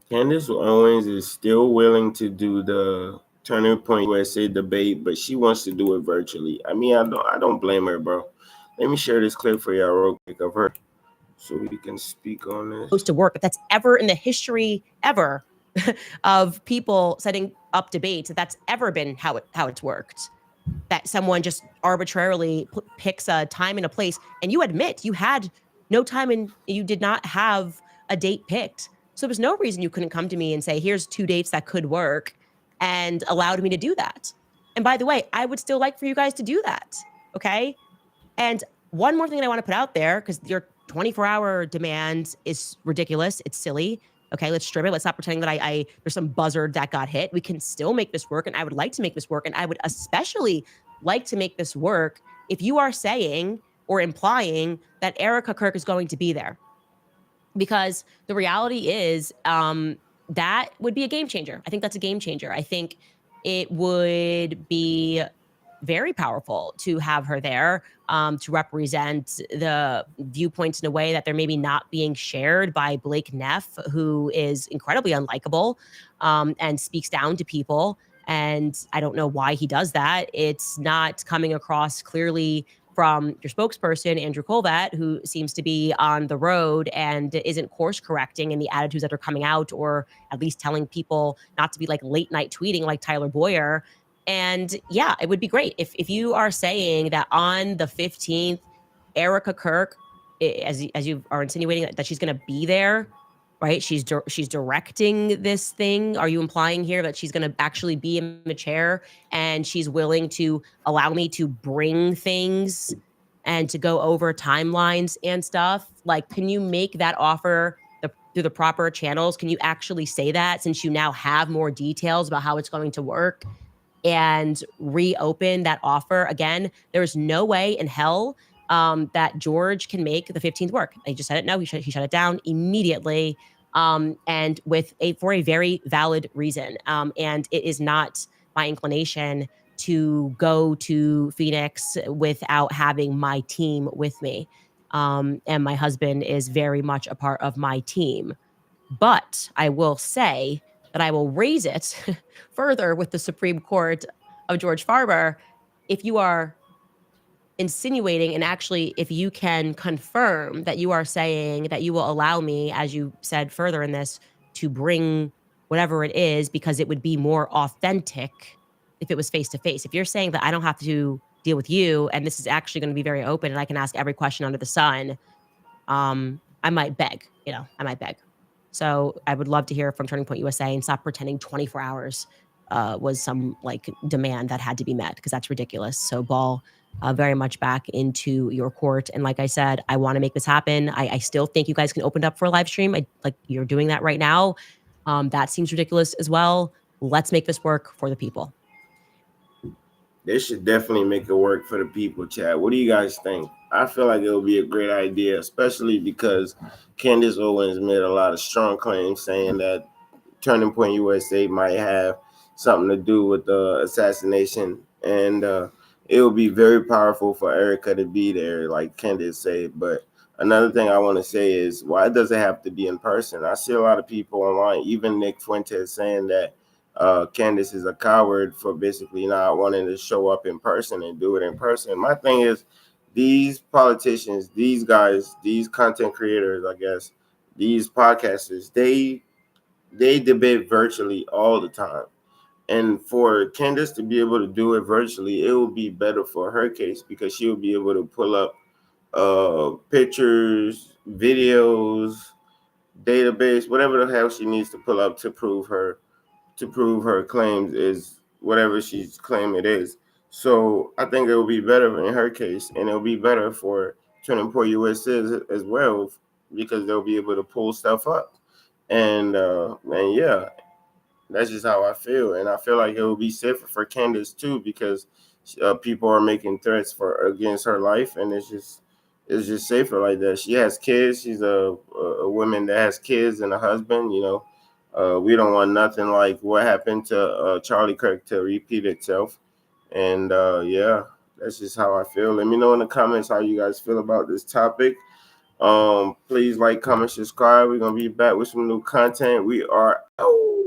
Candace Owens is still willing to do the Turning Point USA debate, but she wants to do it virtually. I mean, I don't blame her, bro. Let me share this clip for y'all real quick of her so we can speak on this. To work, if that's ever in the history ever of people setting up debates, if that's ever been how it's worked. That someone just arbitrarily picks a time and a place, and you admit you had no time and you did not have a date picked. So there's no reason you couldn't come to me and say, here's 2 dates that could work, and allowed me to do that. And by the way, I would still like for you guys to do that. Okay. And one more thing that I want to put out there, because your 24-hour demand is ridiculous. It's silly. Okay, let's strip it. Let's stop pretending that I there's some buzzard that got hit. We can still make this work, and I would like to make this work, and I would especially like to make this work if you are saying or implying that Erika Kirk is going to be there. Because the reality is that would be a game changer. I think that's a game changer. I think it would be very powerful to have her there, to represent the viewpoints in a way that they're maybe not being shared by Blake Neff, who is incredibly unlikable, and speaks down to people. And I don't know why he does that. It's not coming across clearly from your spokesperson, Andrew Colvat, who seems to be on the road and isn't course correcting in the attitudes that are coming out, or at least telling people not to be like late night tweeting like Tyler Boyer. And yeah, it would be great if you are saying that on the 15th, Erika Kirk, as you are insinuating that she's going to be there, right? She's directing this thing. Are you implying here that she's going to actually be in the chair and she's willing to allow me to bring things and to go over timelines and stuff? Like, can you make that offer through the proper channels? Can you actually say that, since you now have more details about how it's going to work, and reopen that offer again? There's no way in hell that George can make the 15th work. They just said it. No, he shut it down immediately, and for a very valid reason. And it is not my inclination to go to Phoenix without having my team with me. And my husband is very much a part of my team. But I will say that I will raise it further with the Supreme Court of George Farber. If you are insinuating, and actually if you can confirm that you are saying that you will allow me, as you said further in this, to bring whatever it is, because it would be more authentic if it was face to face. If you're saying that I don't have to deal with you, and this is actually going to be very open, and I can ask every question under the sun, I might beg. I might beg. So I would love to hear from Turning Point USA, and stop pretending 24 hours was some like demand that had to be met, because that's ridiculous. So ball very much back into your court. And like I said, I want to make this happen. I still think you guys can open it up for a live stream. Like you're doing that right now. That seems ridiculous as well. Let's make this work for the people. They should definitely make it work for the people, Chad. What do you guys think? I feel like it would be a great idea, especially because Candace Owens made a lot of strong claims saying that Turning Point USA might have something to do with the assassination. And it would be very powerful for Erika to be there, like Candace said. But another thing I want to say is, why does it have to be in person? I see a lot of people online, even Nick Fuentes, saying that Candace is a coward for basically not wanting to show up in person and do it in person. My thing is, these politicians, these guys, these content creators, I guess, these podcasters, they debate virtually all the time. And for Candace to be able to do it virtually, it will be better for her case, because she will be able to pull up pictures, videos, database, whatever the hell she needs to pull up to prove her claims is whatever she's claiming it is. So I think it will be better in her case, and it'll be better for Turning Point USA as well, because they'll be able to pull stuff up. And yeah, that's just how I feel. And I feel like it will be safer for Candace too, because people are making threats against her life, and it's just safer like that. She has kids. She's a woman that has kids and a husband. We don't want nothing like what happened to Charlie Kirk to repeat itself. And yeah, that's just how I feel. Let me know in the comments how you guys feel about this topic. Please like, comment, subscribe. We're gonna be back with some new content. We are out.